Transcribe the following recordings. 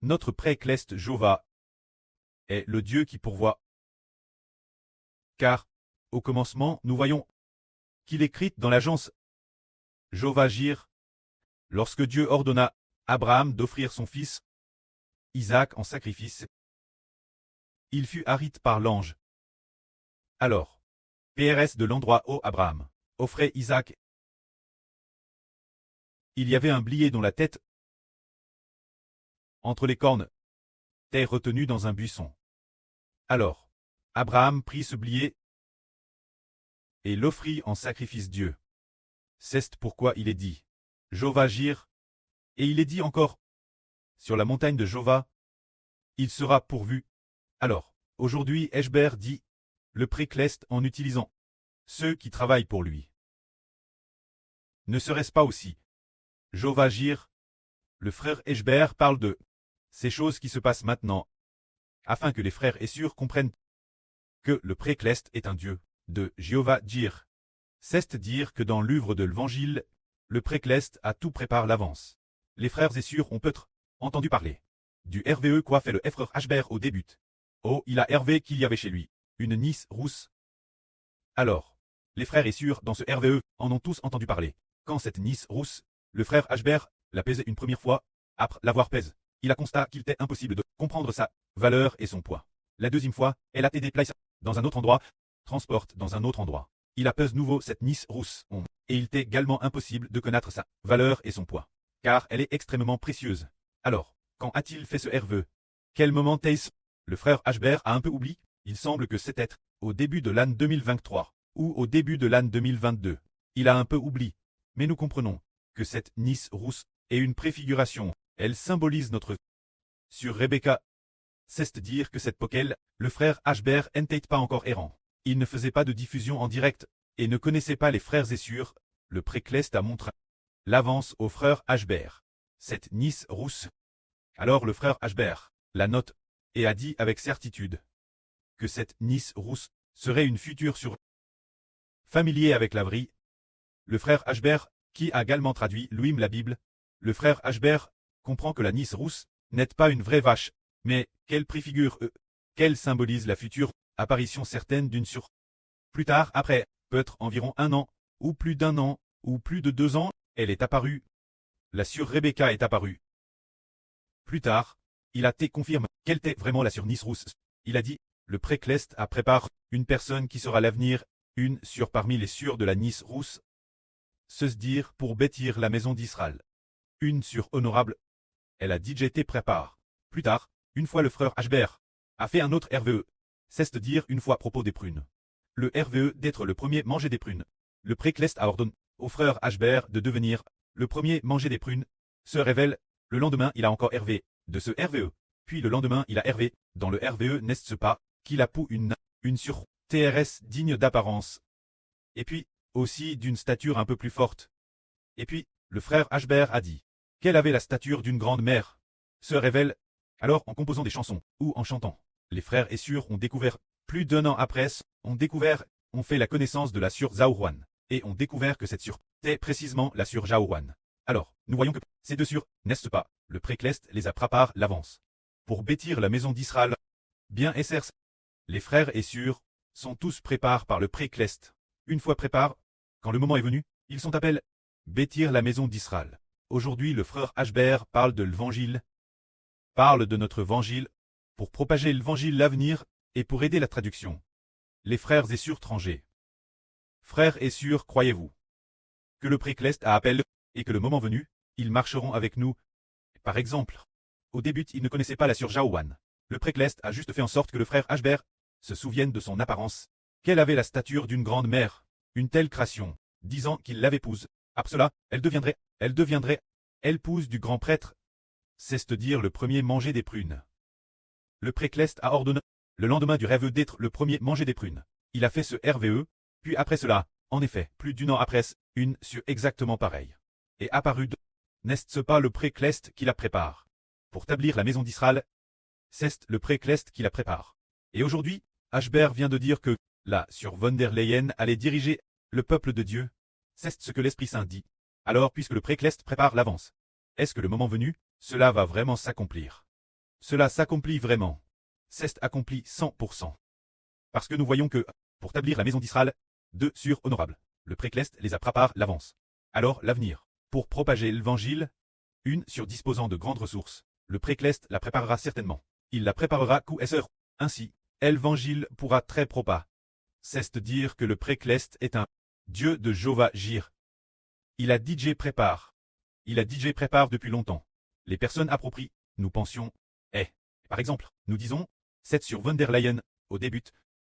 Notre précleste Jova est le Dieu qui pourvoit. Car, au commencement, nous voyons qu'il écrit dans l'agence Jova Jir, lorsque Dieu ordonna à Abraham d'offrir son fils Isaac en sacrifice, il fut harit par l'ange. Alors, PRS de l'endroit où Abraham offrait Isaac, il y avait un blier dont la tête, entre les cornes, était retenue dans un buisson. Alors, Abraham prit ce blier et l'offrit en sacrifice Dieu. C'est pourquoi il est dit Jova Jir, et il est dit encore sur la montagne de Jova, il sera pourvu. Alors, aujourd'hui Eshber dit le précleste en utilisant ceux qui travaillent pour lui. Ne serait-ce pas aussi Jova Jir, le frère Eshber parle de ces choses qui se passent maintenant, afin que les frères Essur comprennent que le précleste est un Dieu de Jéhovah Jir. C'est-à-dire que dans l'œuvre de l'Évangile, le précleste a tout prépare l'avance. Les frères Essur ont peut-être entendu parler du RVE quoi fait le frère Ashber au début. Oh, il a Hervé qu'il y avait chez lui une nice rousse. Alors, les frères Essur dans ce RVE en ont tous entendu parler. Quand cette nice rousse, le frère Ashber l'a pesé une première fois, après l'avoir pèse, il a constaté qu'il était impossible de comprendre sa valeur et son poids. La deuxième fois, elle a été déplacée dans un autre endroit, transporte dans un autre endroit. Il a pesé nouveau cette nice rousse, et il était également impossible de connaître sa valeur et son poids, car elle est extrêmement précieuse. Alors, quand a-t-il fait ce RVE? Quel moment est-ce? Le frère Ashber a un peu oublié. Il semble que c'était au début de l'année 2023, ou au début de l'année 2022. Il a un peu oublié. Mais nous comprenons que cette nice rousse est une préfiguration. Elle symbolise notre sur Rebecca. C'est-à-dire que cette poquelle, le frère Ashber n'était pas encore errant. Il ne faisait pas de diffusion en direct, et ne connaissait pas les frères Essur. Le précleste a montré l'avance au frère Ashber. Cette nice rousse. Alors le frère Ashber la note, et a dit avec certitude que cette nice rousse serait une future sur familier avec la vrille. Le frère Ashber, qui a également traduit lui-même la Bible, le frère Ashber comprend que la nice rousse n'est pas une vraie vache, mais qu'elle préfigure qu'elle symbolise la future apparition certaine d'une sur. Plus tard, après, peut-être environ 1 an, ou plus d'1 an, ou plus de 2 ans, elle est apparue. La sur Rebecca est apparue. Plus tard, il a été confirmé qu'elle était vraiment la sur nice rousse. Il a dit, le précleste a préparé une personne qui sera l'avenir, une sur parmi les sûrs de la nice rousse. Se dire pour bâtir la maison d'Israël. Une sur honorable. Elle a dit j'étais prépare. Plus tard, une fois le frère Ashber a fait un autre RVE. C'est-à-dire une fois à propos des prunes. Le RVE d'être le premier manger des prunes. Le précleste a ordonné au frère Ashber de devenir le premier manger des prunes. Se révèle, le lendemain il a encore RV de ce RVE. Puis le lendemain il a RV, dans le RVE n'est-ce pas, qu'il a pou une sur TRS digne d'apparence. Et puis, aussi d'une stature un peu plus forte. Et puis, le frère Ashber a dit qu'elle avait la stature d'une grande mère. Se révèle, alors en composant des chansons, ou en chantant. Les frères Essur ont découvert, plus d'1 an après, ont fait la connaissance de la sur Zaourouan, et ont découvert que cette sur était précisément la sur Jaourouan. Alors, nous voyons que ces deux sur, n'est-ce pas, le précleste les a préparé l'avance. Pour bâtir la maison d'Israël, bien SRC, les frères Essur sont tous préparés par le précleste. Une fois préparés, quand le moment est venu, ils sont appelés bâtir la maison d'Israël. Aujourd'hui, le frère Ashber parle de l'évangile, parle de notre évangile, pour propager l'évangile l'avenir, et pour aider la traduction. Les frères Essur étrangers. Frères Essur, croyez-vous que le précleste a appelé, et que le moment venu, ils marcheront avec nous. Par exemple, au début, ils ne connaissaient pas la sur Jaouan. Le précleste a juste fait en sorte que le frère Ashber se souvienne de son apparence, qu'elle avait la stature d'une grande mère, une telle création, disant qu'il l'épouse. Après cela, elle deviendrait épouse du grand prêtre. C'est-à-dire le premier manger des prunes. Le précleste a ordonné, le lendemain du rêve d'être le premier manger des prunes. Il a fait ce RVE, puis après cela, en effet, plus d'1 an après, une sur exactement pareille. Et apparu de, n'est-ce pas le précleste qui la prépare? Pour établir la maison d'Israël, c'est le précleste qui la prépare. Et aujourd'hui, Ashber vient de dire que, là, sur von der Leyen allait diriger le peuple de Dieu. C'est ce que l'Esprit Saint dit. Alors, puisque le précleste prépare l'avance, est-ce que le moment venu, cela va vraiment s'accomplir? Cela s'accomplit vraiment. C'est accompli 100%. Parce que nous voyons que, pour établir la maison d'Israël, 2 sur honorable, le précleste les a préparé l'avance. Alors l'avenir, pour propager l'évangile, 1 sur disposant de grandes ressources, le précleste la préparera certainement. Il la préparera QSR. Ainsi, l'évangile pourra très propa. C'est dire que le précleste est un Dieu de Jova Jir. Il a DJ prépare. Il a DJ prépare depuis longtemps. Les personnes approprient, nous pensions, par exemple, nous disons, 7 sur von der Leyen, au début,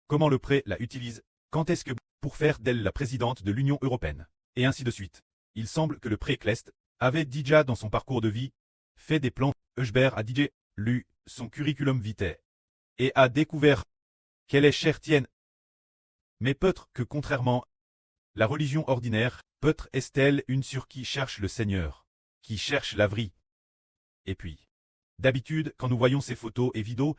comment le pré la utilise, quand est-ce que, pour faire d'elle la présidente de l'Union européenne, et ainsi de suite. Il semble que le précleste avait déjà dans son parcours de vie, fait des plans, Eusbert a DJ, lu, son curriculum vitae, et a découvert qu'elle est chrétienne. Mais peut-être que contrairement, la religion ordinaire, peut-être est-elle une sur qui cherche le Seigneur, qui cherche la vraie. Et puis, d'habitude, quand nous voyons ces photos et vidéos,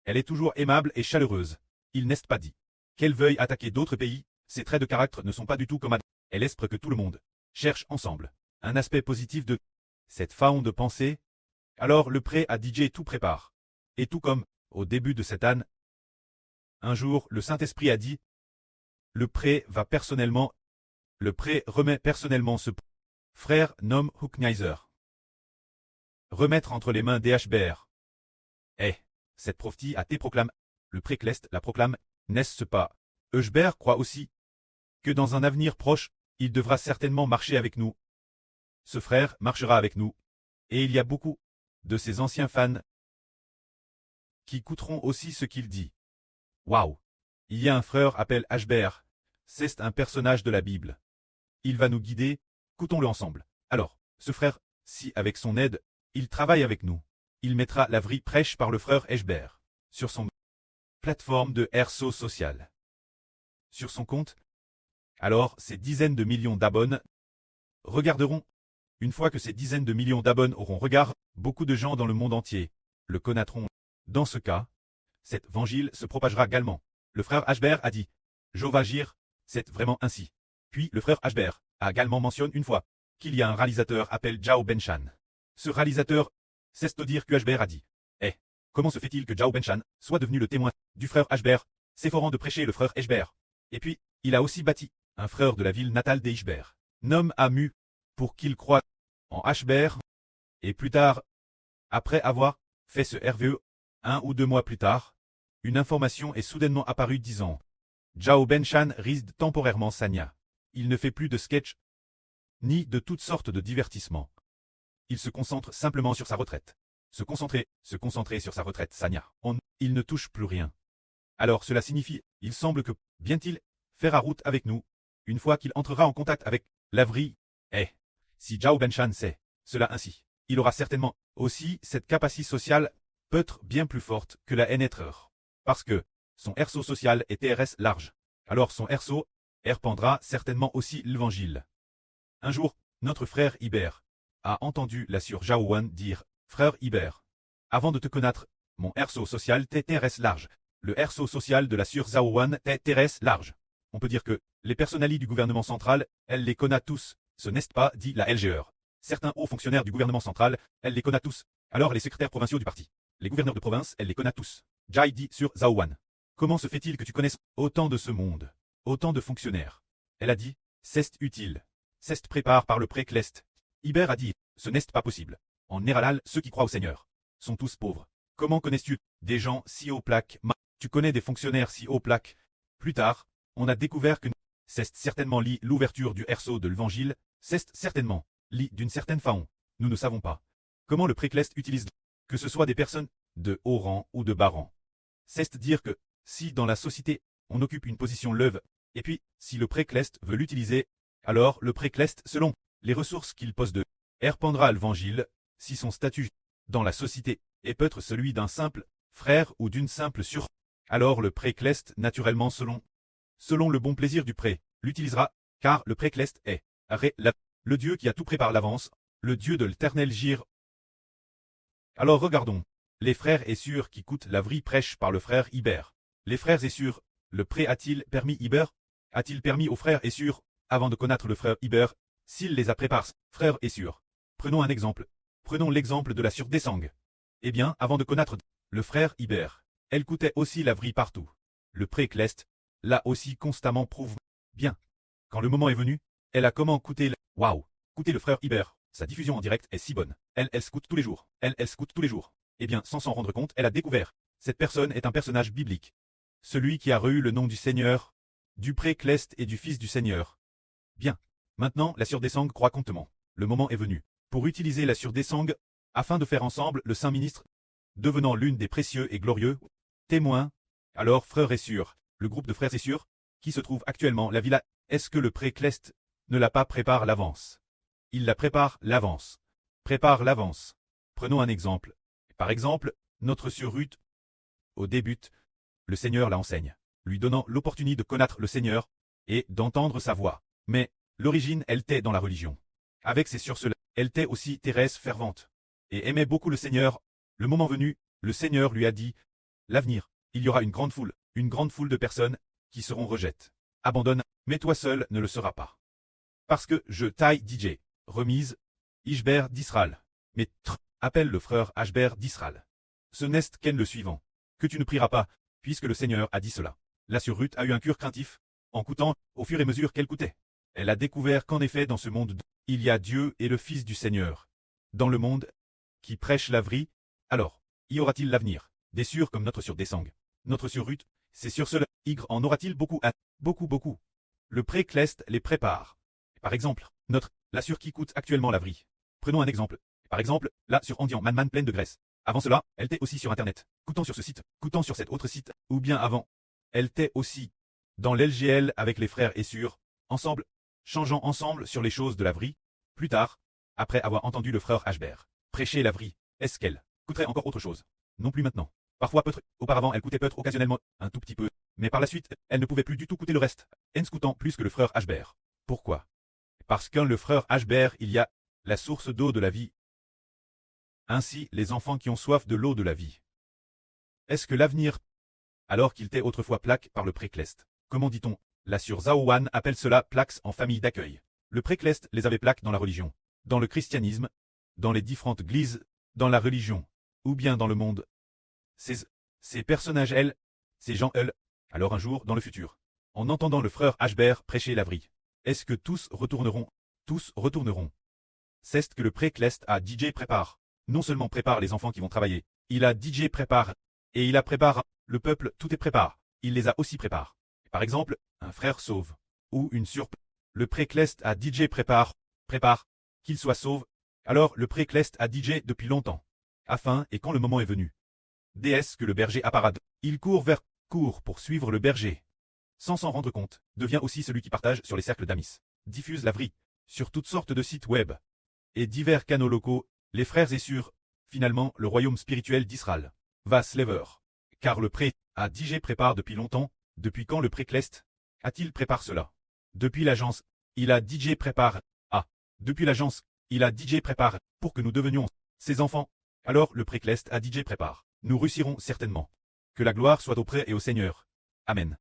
elle est toujours aimable et chaleureuse. Il n'est pas dit qu'elle veuille attaquer d'autres pays, ses traits de caractère ne sont pas du tout comme elle espère que tout le monde cherche ensemble un aspect positif de cette façon de penser. Alors le pré à DJ tout prépare. Et tout comme, au début de cette année, un jour le Saint-Esprit a dit, le pré va personnellement, le pré remet personnellement ce frère nomme Huckneiser. Remettre entre les mains des HBR. Cette prophétie a été proclame, le précleste la proclame, n'est-ce pas? Eusbert croit aussi que dans un avenir proche, il devra certainement marcher avec nous. Ce frère marchera avec nous, et il y a beaucoup de ses anciens fans qui écouteront aussi ce qu'il dit. Waouh! Il y a un frère appelé HBR, c'est un personnage de la Bible. Il va nous guider, écoutons-le ensemble. Alors, ce frère, si avec son aide, il travaille avec nous, il mettra la vraie prêche par le frère HBR sur son plateforme de RSO social. Sur son compte, alors ces dizaines de millions d'abonnés regarderont. Une fois que ces dizaines de millions d'abonnés auront regard, beaucoup de gens dans le monde entier le connaîtront. Dans ce cas, cet évangile se propagera également. Le frère HBR a dit, Jovagir, c'est vraiment ainsi. Puis le frère HBR a également mentionné une fois qu'il y a un réalisateur appelé Zhao Benshan. Ce réalisateur, c'est de dire que HBR a dit. Comment se fait-il que Zhao Benshan soit devenu le témoin du frère HBR, s'efforant de prêcher le frère HBR? Et puis, il a aussi bâti un frère de la ville natale d'HBR, nomme Amu, pour qu'il croie en HBR. Et plus tard, après avoir fait ce RVE, 1 ou 2 mois plus tard, une information est soudainement apparue disant Zhao Benshan risque temporairement Sanya. Il ne fait plus de sketch, ni de toutes sortes de divertissements. Il se concentre simplement sur sa retraite. Se concentrer sur sa retraite Sanya. Il ne touche plus rien. Alors cela signifie, il semble que, bien-il, fera route avec nous, une fois qu'il entrera en contact avec la vraie. Si Zhao Benshan sait cela ainsi, il aura certainement aussi cette capacité sociale, peut-être bien plus forte que la NETREUR. Parce que son RSO social est TRS large. Alors son RSO répandra certainement aussi l'évangile. Un jour, notre frère Iber a entendu la sœur Zhao Wan dire, frère Iber, avant de te connaître, mon RSO social t'est TRS large. Le RSO social de la sœur Zhao Wan t'est TRS large. On peut dire que les personnalités du gouvernement central, elle les connaît tous, ce n'est pas, dit la LGR. Certains hauts fonctionnaires du gouvernement central, elle les connaît tous. Alors les secrétaires provinciaux du parti, les gouverneurs de province, elle les connaît tous. Jai dit sur Zhao Wan. Comment se fait-il que tu connaisses autant de ce monde, autant de fonctionnaires? Elle a dit, c'est utile. C'est prépare par le précleste. Iber a dit, ce n'est pas possible. En Néralal, ceux qui croient au Seigneur sont tous pauvres. Comment connais-tu des gens si haut plaque? Tu connais des fonctionnaires si haut plaque? Plus tard, on a découvert que c'est certainement lit l'ouverture du RSO de l'évangile, c'est certainement lit d'une certaine façon. Nous ne savons pas comment le précleste utilise, que ce soit des personnes de haut rang ou de bas rang. C'est dire que, si dans la société, on occupe une position leuve, et puis, si le précleste veut l'utiliser, alors le précleste, selon les ressources qu'il pose de, répandra l'évangile, si son statut dans la société est peut-être celui d'un simple frère ou d'une simple sœur, alors le précleste, naturellement selon le bon plaisir du pré, l'utilisera, car le précleste est le Dieu qui a tout préparé l'avance, le Dieu de l'éternel gire. Alors regardons, les frères et sœurs qui coûtent la vraie prêche par le frère Iber. Les frères et sœurs, le pré a-t-il permis Iber? A-t-il permis aux frères et sœurs, avant de connaître le frère Iber, s'il les a préparés, frères et sœurs? Prenons un exemple. Prenons l'exemple de la sœur Desang. Eh bien, avant de connaître le frère Ibère, elle coûtait aussi la vrille partout. Le pré-Clest, là aussi constamment prouve bien. Quand le moment est venu, elle a comment coûté Waouh, coûter le frère Ibère. Sa diffusion en direct est si bonne. Elle scoute tous les jours. Elle scoute tous les jours. Eh bien, sans s'en rendre compte, elle a découvert. Cette personne est un personnage biblique. Celui qui a reçu le nom du Seigneur, du pré-Clest et du Fils du Seigneur. Bien. Maintenant, la sœur Desang croit contement. Le moment est venu. Pour utiliser la sœur Desang, afin de faire ensemble le Saint Ministre, devenant l'une des précieux et glorieux témoins. Alors, frères et sœurs, le groupe de frères et sœurs, qui se trouve actuellement la villa, est-ce que le pré-Clest ne la pas prépare l'avance? Il la prépare l'avance. Prépare l'avance. Prenons un exemple. Par exemple, notre sœur Ruth, au début, le Seigneur la enseigne, lui donnant l'opportunité de connaître le Seigneur et d'entendre sa voix. Mais, l'origine, elle était dans la religion. Avec ses sœurs, elle était aussi Thérèse fervente et aimait beaucoup le Seigneur. Le moment venu, le Seigneur lui a dit, l'avenir, il y aura une grande foule de personnes qui seront rejetées. Abandonne, mais toi seul ne le seras pas. Parce que je taille DJ, remise, Ishber d'Israël. Mais appelle le frère Ashber d'Israël. Ce n'est qu'en le suivant, que tu ne prieras pas, puisque le Seigneur a dit cela. La sœur Ruth a eu un cœur craintif, en coûtant, au fur et à mesure qu'elle coûtait. Elle a découvert qu'en effet dans ce monde, il y a Dieu et le Fils du Seigneur. Dans le monde, qui prêche la vraie, alors, y aura-t-il l'avenir? Des sûrs comme notre sœur Desang. Notre sœur Ruth, c'est sur cela, Ygre en aura-t-il beaucoup à beaucoup. Le pré-Clest les prépare. Par exemple, la sœur qui coûte actuellement la vraie. Prenons un exemple. Par exemple, la sur Andian Manman pleine de graisse. Avant cela, elle était aussi sur Internet, coûtant sur ce site, coûtant sur cet autre site, ou bien avant. Elle était aussi dans l'LGL avec les frères et sœurs, ensemble, changeant ensemble sur les choses de la vraie. Plus tard, après avoir entendu le frère Ashber prêcher la vraie, est-ce qu'elle coûterait encore autre chose? Non plus maintenant. Parfois peut-être, auparavant elle coûtait peut-être occasionnellement, un tout petit peu, mais par la suite, elle ne pouvait plus du tout coûter le reste, en coûtant plus que le frère Ashber. Pourquoi? Parce qu'en le frère Ashber il y a la source d'eau de la vie. Ainsi, les enfants qui ont soif de l'eau de la vie. Est-ce que l'avenir, alors qu'il était autrefois plaque par le pré-Clest? Comment dit-on? La sœur Zaowan appelle cela plaques en famille d'accueil. Le pré-Clest les avait plaques dans la religion, dans le christianisme, dans les différentes églises, dans la religion, ou bien dans le monde. Ces personnages, ces gens, alors un jour, dans le futur, en entendant le frère Ashber prêcher la vraie, est-ce que tous retourneront? Tous retourneront. C'est ce que le pré-Clest a DJ prépare. Non seulement prépare les enfants qui vont travailler, il a DJ prépare, et il a prépare, le peuple tout est prépare, il les a aussi prépare. Par exemple, un frère sauve, ou une surp. Le pré-Clest a DJ prépare, qu'il soit sauve. Alors le pré-Clest a DJ depuis longtemps. Afin, et quand le moment est venu. DS que le berger apparade, il court pour suivre le berger. Sans s'en rendre compte, devient aussi celui qui partage sur les cercles d'amis, diffuse la vraie, sur toutes sortes de sites web, et divers canaux locaux, les frères et sœurs, finalement le royaume spirituel d'Israël, va slever. Car le pré a DJ prépare depuis longtemps, depuis quand le pré-Clest a-t-il prépare cela? Depuis l'agence, il a DJ prépare, depuis l'agence, il a DJ prépare, pour que nous devenions ses enfants. Alors le pré-Clest a DJ prépare, nous réussirons certainement. Que la gloire soit au pré et au Seigneur. Amen.